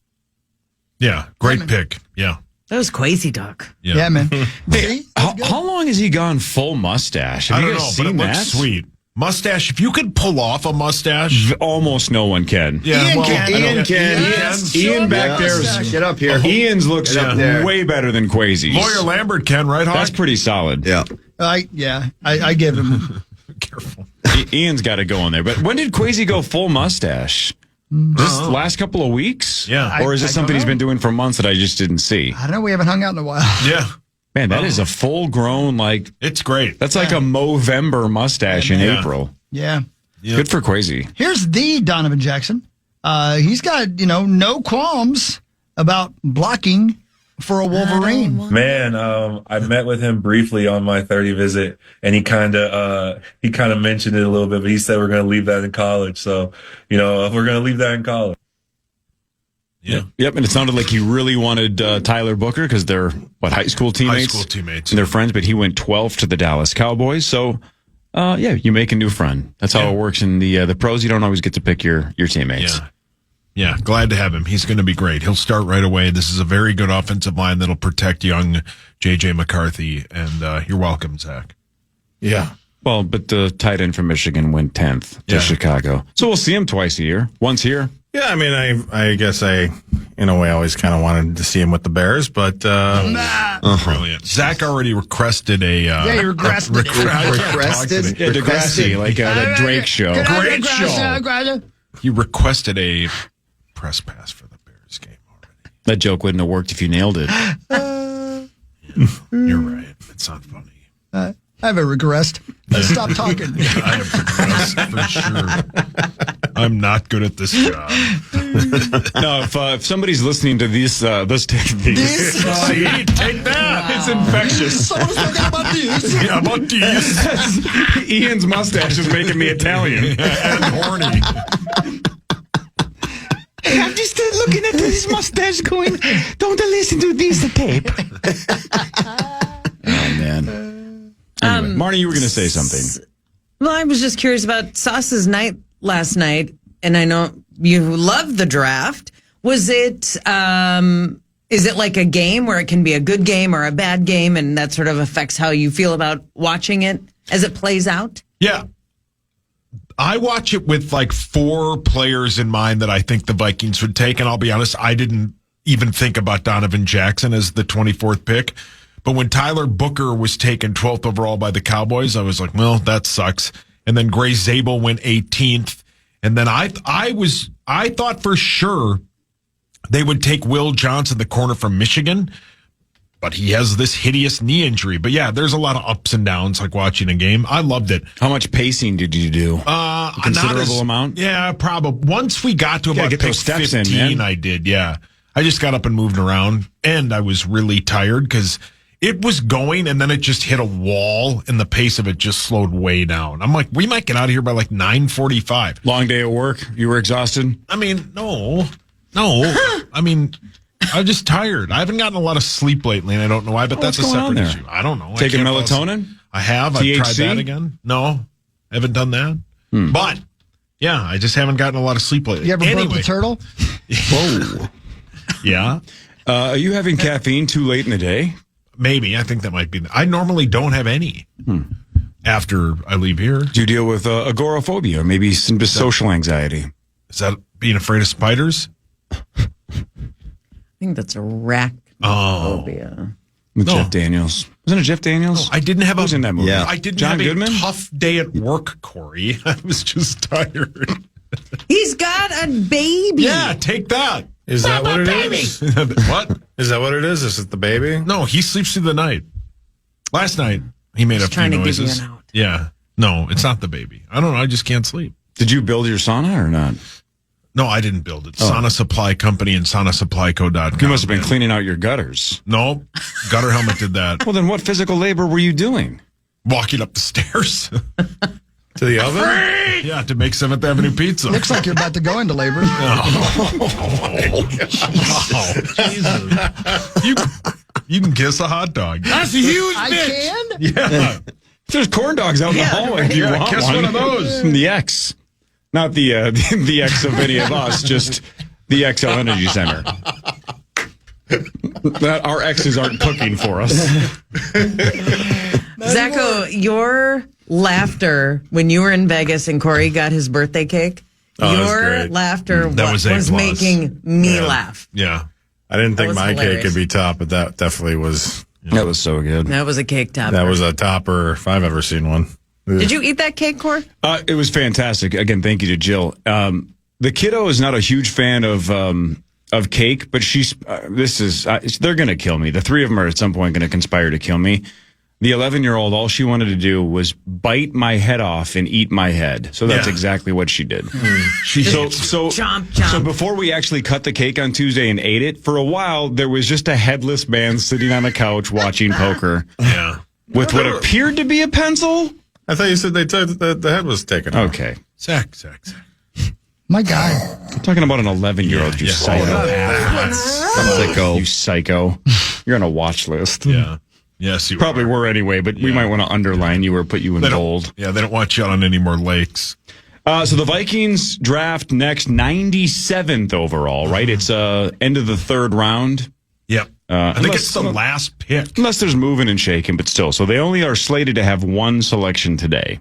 Yeah, great pick. Yeah. That was Kwesi talk. Yeah, man. Hey, how long has he gone full mustache? Have I you don't guys know, but seen it looks that? sweet. Mustache, if you could pull off a mustache. Almost no one can. Yeah, Ian can. Ian back there is. Get up here. Ian's looks Get up there. way better than Kwesi's. Lawyer Lambert can, right, Hawk? That's pretty solid. Yeah. I give him. Careful. Ian's got to go in there. But when did Kwesi go full mustache? Just last couple of weeks? Yeah. Or is it something he's been doing for months that I just didn't see? I don't know. We haven't hung out in a while. Yeah. Man, that is a full grown, it's great. That's like a Movember mustache in April. Yeah. Good for Kwesi. Here's the Donovan Jackson. He's got, no qualms about blocking for a Wolverine. Man, I met with him briefly on my 30 visit, and he kind of mentioned it a little bit, but he said we're going to leave that in college. So, if we're going to leave that in college. Yeah. Yep, and it sounded like he really wanted Tyler Booker because they're, high school teammates? High school teammates. And they're friends, but he went 12 to the Dallas Cowboys. So, you make a new friend. That's how it works in the pros. You don't always get to pick your teammates. Yeah, glad to have him. He's going to be great. He'll start right away. This is a very good offensive line that'll protect young J.J. McCarthy. And you're welcome, Zach. Yeah. Well, but the tight end from Michigan went 10th to Chicago. So we'll see him twice a year. Once here. Yeah, I mean, I guess in a way, always kind of wanted to see him with the Bears, but brilliant. Zach already requested a. He requested. Requested? Yeah, Degrassi, like the Drake show. Great show. He requested a press pass for the Bears game already. That joke wouldn't have worked if you nailed it. You're right. It's not funny. I have a regressed. Stop talking. I have regressed for sure. I'm not good at this job. No, if somebody's listening to these, let's take these. See, take that. It's infectious. Someone's talking about these. Yeah, about these. Ian's mustache is making me Italian and horny. I'm just looking at this mustache going, don't listen to this tape. Oh, man. Anyway, Marnie, you were going to say something. Well, I was just curious about Sauce's night last night, and I know you love the draft. Was it, is it like a game where it can be a good game or a bad game, and that sort of affects how you feel about watching it as it plays out? Yeah. I watch it with like 4 players in mind that I think the Vikings would take. And I'll be honest, I didn't even think about Donovan Jackson as the 24th pick. But when Tyler Booker was taken 12th overall by the Cowboys, I was like, well, that sucks. And then Gray Zabel went 18th. And then I thought for sure they would take Will Johnson, the corner from Michigan. But he has this hideous knee injury. But yeah, there's a lot of ups and downs like watching a game. I loved it. How much pacing did you do? A considerable amount? Yeah, probably. Once we got to about get pick those steps 15, in, I did, yeah. I just got up and moved around, and I was really tired because it was going, and then it just hit a wall, and the pace of it just slowed way down. I'm like, we might get out of here by like 9:45. Long day at work? You were exhausted? I mean, no. I mean... I'm just tired. I haven't gotten a lot of sleep lately, and I don't know why, but that's a separate issue. I don't know. Taking melatonin? I have. I've tried that again. No, I haven't done that. But, yeah, I just haven't gotten a lot of sleep lately. You ever burped a turtle? Whoa. Yeah. Are you having caffeine too late in the day? Maybe. I think that might be. I normally don't have any. after I leave here. Do you deal with agoraphobia, maybe some social anxiety? Is that being afraid of spiders? I think that's arachnophobia. With Jeff Daniels. Wasn't it Jeff Daniels? No, I didn't have Who was in that movie? I didn't John have Goodman? a tough day at work, Corey. I was just tired. He's got a baby. Yeah, take that. Is that what it is? What? Is that what it is? Is it the baby? No, he sleeps through the night. Last night, he made a few trying to give noises. you an out. Yeah. No, it's not the baby. I don't know. I just can't sleep. Did you build your sauna or not? No, I didn't build it. Sauna Supply Company and saunasupplyco.com. You must have been cleaning out your gutters. No, Gutter Helmet did that. Well, then what physical labor were you doing? Walking up the stairs. To the oven? Yeah, to make 7th Avenue pizza. Looks like you're about to go into labor. You can kiss a hot dog. That's a huge I bitch. can? Yeah. There's corn dogs out in the hallway if you want kiss one of those. The X. Not the X of any of us, just the XL Energy Center. Our X's aren't cooking for us. Zacho, your laughter when you were in Vegas and Corey got his birthday cake, your laughter That was making me laugh. Yeah. I didn't think was my hilarious. cake could be top, but that definitely was. That was so good. That was a cake topper. That was a topper if I've ever seen one. Did you eat that cake, Corey? It was fantastic. Again, thank you to Jill. The kiddo is not a huge fan of cake, but she's. They're going to kill me. The three of them are at some point going to conspire to kill me. The 11-year-old, all she wanted to do was bite my head off and eat my head. So that's exactly what she did. So Chomp, chomp. So before we actually cut the cake on Tuesday and ate it, for a while there was just a headless man sitting on a couch watching poker. Yeah. With what appeared to be a pencil. I thought you said they took the head was taken off. Okay. Zach. My God. I'm talking about an 11-year-old, you psycho. Sicko. You psycho. You're on a watch list. Yeah. Yes, you probably were anyway, but we might want to underline you or put you in They don't- bold. Yeah, they don't want you out on any more lakes. So the Vikings draft next 97th overall, right? It's end of the third round. Yep. I think it's the last pick. Unless there's moving and shaking, but still. So they only are slated to have one selection today.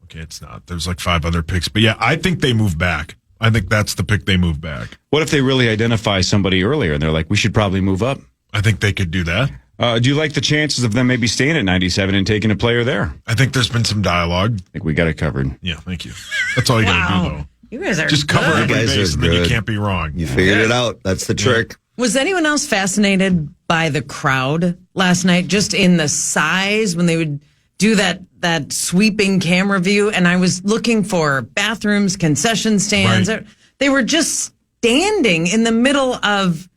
Okay, it's not. There's like 5 other picks. But yeah, I think they move back. I think that's the pick they move back. What if they really identify somebody earlier and they're like, we should probably move up? I think they could do that. Do you like the chances of them maybe staying at 97 and taking a player there? I think there's been some dialogue. I think we got it covered. Yeah, thank you. That's all you got to do, though. You guys are Just cover good. every You guys base are and then you good. can't be wrong. You figured it out. That's the trick. Was anyone else fascinated by the crowd last night? Just in the size when they would do that sweeping camera view, and I was looking for bathrooms, concession stands. Right. They were just standing in the middle of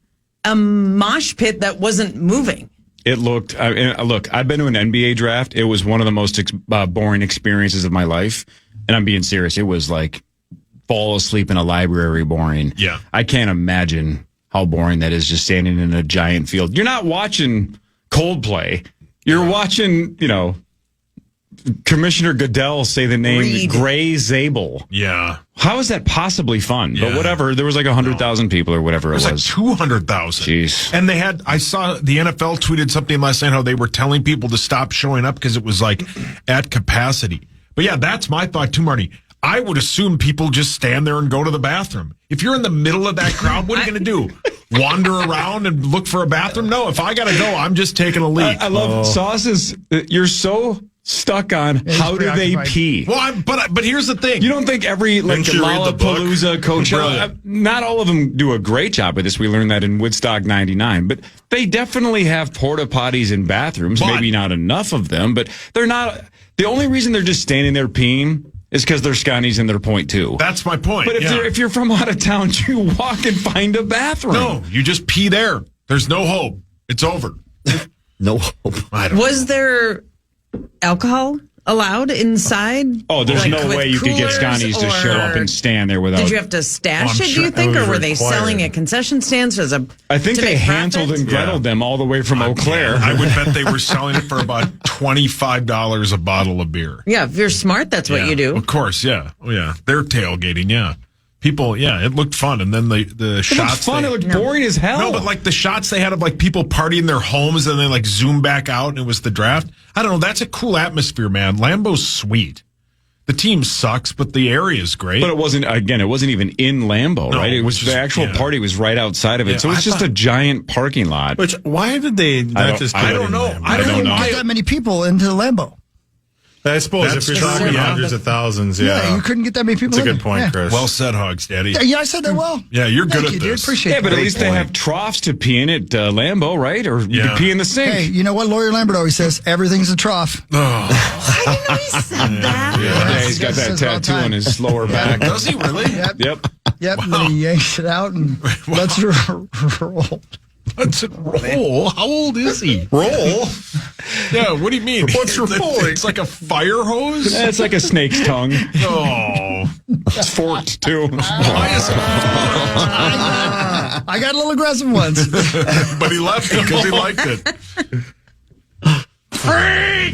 a mosh pit that wasn't moving. It looked, look, I've been to an NBA draft. It was one of the most boring experiences of my life. And I'm being serious. It was like fall asleep in a library boring. Yeah. I can't imagine how boring that is, just standing in a giant field. You're not watching Coldplay. You're watching, Commissioner Goodell say the name Reed. Gray Zabel. Yeah. How is that possibly fun? Yeah. But whatever. There was like 100,000 people or whatever it There's was. like 200,000. Jeez. And I saw the NFL tweeted something last night how they were telling people to stop showing up because it was like at capacity. But yeah, that's my thought too, Marty. I would assume people just stand there and go to the bathroom. If you're in the middle of that crowd, what are you going to do? Wander around and look for a bathroom? No, if I got to go, I'm just taking a leak. I love Sauce's. You're so stuck on how do they preoccupied. pee. Well, but here's the thing. You don't think every Didn't you read the book? Lollapalooza, Coachella, Brilliant. not all of them do a great job with this. We learned that in Woodstock 99, but they definitely have porta potties and bathrooms. But- Maybe not enough of them, but they're not. The only reason they're just standing there peeing is because they're Scotties in their point too. That's my point. But if you're from out of town, you walk and find a bathroom. No, you just pee there. There's no hope. It's over. No hope. Was there alcohol allowed inside? Oh, there's Like no with way you could get coolers, Scotties to show up or and stand there without. Did you have to stash Oh, I'm it, do you sure think, it or was were they required. selling at concession stands as a? I think to they make Hansel profit? and Gretel them all the way from Eau Claire. I would bet they were selling it for about $25 a bottle of beer. Yeah, if you're smart, that's what Yeah, you do. Of course, yeah. Oh, yeah. They're tailgating, yeah. People, it looked fun. And then the shots. It looked boring as hell. No, but like the shots they had of like people partying in their homes and then like zoom back out and it was the draft. I don't know. That's a cool atmosphere, man. Lambeau's sweet. The team sucks, but the area is great. But it wasn't even in Lambeau, No, right? It was which is- the actual party was right outside of it. Yeah, So it's just a giant parking lot. Which, why did they not just do I it don't in know. Lambeau? I don't know. Get that many people into the Lambeau. I suppose That's if you're true, talking yeah. hundreds of thousands, Yeah, you couldn't get that many people. That's a in good there. point, Yeah. Chris. Well said, Hogs, Daddy. Yeah, I said that well. Yeah, you're good Thank at you, this. dude. Appreciate Yeah, but that. at least they have troughs to pee in at Lambeau, right? Or you Yeah. can pee in the sink. Hey, you know what Lawyer Lambert always says? Everything's a trough. Oh. I didn't know he said that. Yeah, he's got that Says it all the tattoo time. on his lower back. Does he really? Yep. Yep. And then he yanks it out and lets it roll. Let's it roll. How old is he? Roll? Yeah, what do you mean? What's rolling? It's like a fire hose? It's like a snake's tongue. Oh. It's forked, too. Why is it? I got a little aggressive once. But he left it because he liked it. Hey,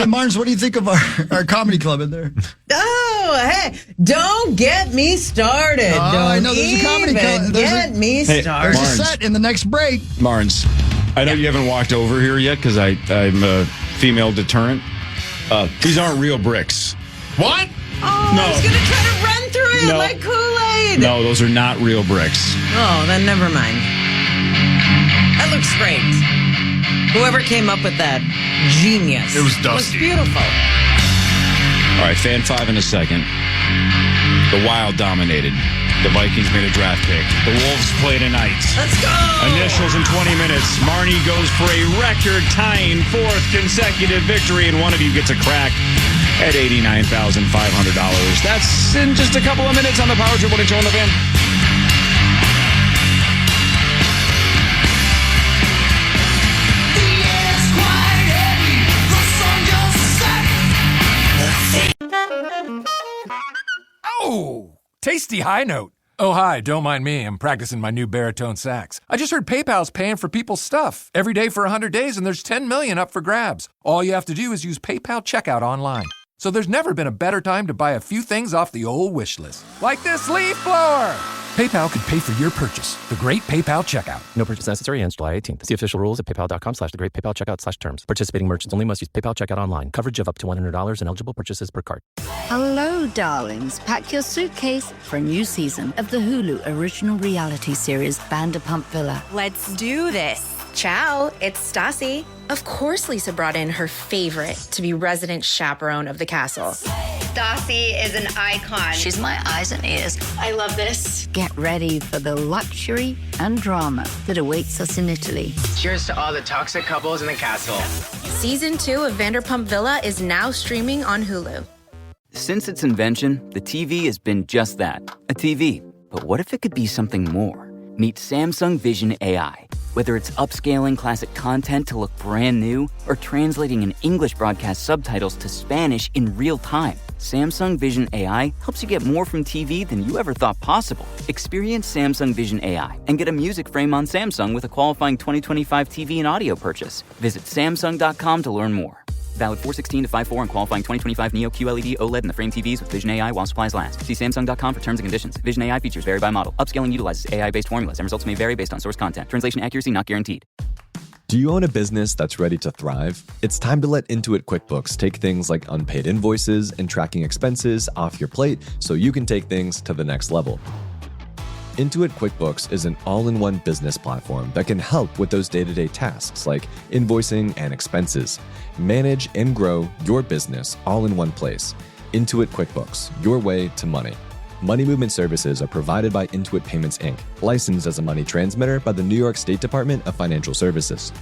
Marnes, what do you think of our comedy club in there? Oh, hey, don't get me started. Oh, Don't I know there's a comedy even club. get me Hey, started. There's a Marnes. set in the next break. Marnes, I know you haven't walked over here yet because I'm a female deterrent. These aren't real bricks. What? Oh, No. I was going to try to run through it No. like Kool-Aid. No, those are not real bricks. Oh, then never mind. That looks great. Whoever came up with that, genius. It was It Dusty. was beautiful. All right, fan 5 in a second. The Wild dominated. The Vikings made a draft pick. The Wolves play tonight. Let's go. Initials in 20 minutes. Marnie goes for a record-tying 4th consecutive victory, and one of you gets a crack at $89,500. That's in just a couple of minutes on the Power Trip Morning Show on the Fan. Oh, tasty high note. Oh, hi, don't mind me. I'm practicing my new baritone sax. I just heard PayPal's paying for people's stuff every day for 100 days, and there's 10 million up for grabs. All you have to do is use PayPal checkout online. So there's never been a better time to buy a few things off the old wish list. Like this leaf blower! PayPal could pay for your purchase. The Great PayPal Checkout. No purchase necessary. Ends July 18th. See official rules at paypal.com/thegreatpaypalcheckout/terms. Participating merchants only must use PayPal checkout online. Coverage of up to $100 and eligible purchases per card. Hello, darlings. Pack your suitcase for a new season of the Hulu original reality series Vanderpump Villa. Let's do this. Ciao, it's Stassi. Of course Lisa brought in her favorite to be resident chaperone of the castle. Stassi is an icon. She's my eyes and ears. I love this. Get ready for the luxury and drama that awaits us in Italy. Cheers to all the toxic couples in the castle. Season 2 of Vanderpump Villa is now streaming on Hulu. Since its invention, the TV has been just that, a TV. But what if it could be something more? Meet Samsung Vision AI. Whether it's upscaling classic content to look brand new or translating an English broadcast subtitles to Spanish in real time, Samsung Vision AI helps you get more from TV than you ever thought possible. Experience Samsung Vision AI and get a music frame on Samsung with a qualifying 2025 TV and audio purchase. Visit Samsung.com to learn more. Valid 4/16 to 5/4 on qualifying 2025 Neo QLED OLED and the frame TVs with Vision AI while supplies last. See Samsung.com for terms and conditions. Vision AI features vary by model. Upscaling utilizes AI-based formulas and results may vary based on source content. Translation accuracy not guaranteed. Do you own a business that's ready to thrive? It's time to let Intuit QuickBooks take things like unpaid invoices and tracking expenses off your plate so you can take things to the next level. Intuit QuickBooks is an all-in-one business platform that can help with those day-to-day tasks like invoicing and expenses. Manage and grow your business all in one place. Intuit QuickBooks, your way to money. Money movement services are provided by Intuit Payments, Inc., licensed as a money transmitter by the New York State Department of Financial Services.